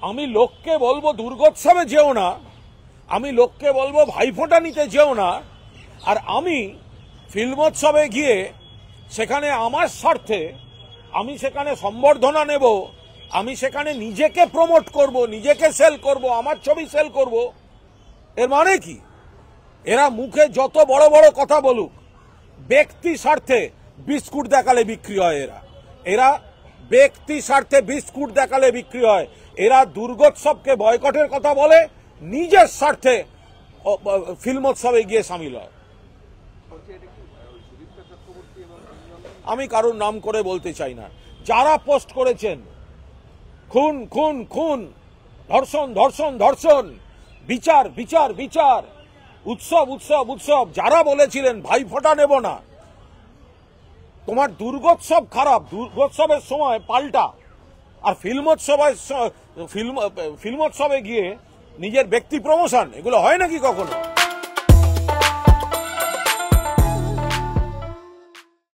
আমি লোককে বলবো দুর্গোৎসবে যেও না, আমি লোককে বলবো ভাইফোঁটা নিতে যেও না, আর আমি ফিল্মোৎসবে গিয়ে সেখানে আমার স্বার্থে আমি সেখানে সম্বর্ধনা নেব, আমি সেখানে নিজেকে প্রমোট করব, নিজেকে সেল করব, আমার ছবি সেল করব। এর মানে কি? এরা মুখে যত বড় বড় কথা বলুক, ব্যক্তি স্বার্থে বিস্কুট দেখালে বিক্রি হয়। এরা ব্যক্তি স্বার্থে বিস্কুট দেখালে বিক্রি হয়। এরা দুর্গোৎসবকে বয়কটের কথা বলে, নিজের স্বার্থে ফিল্মোৎসবে গিয়ে সামিল হয়। আমি কারোর নাম করে বলতে চাই না। যারা পোস্ট করেছেন খুন খুন খুন, ধর্ষণ ধর্ষণ ধর্ষণ, বিচার বিচার বিচার, উৎসব উৎসব উৎসব, যারা বলেছিলেন ভাইফোঁটা নেব না, তোমার দুর্গোৎসব খারাপ, দুর্গোৎসবের সময় পাল্টা, আর ফিল্মোৎসবে গিয়ে নিজের ব্যক্তি প্রমোশন, এগুলো হয় নাকি কখনো?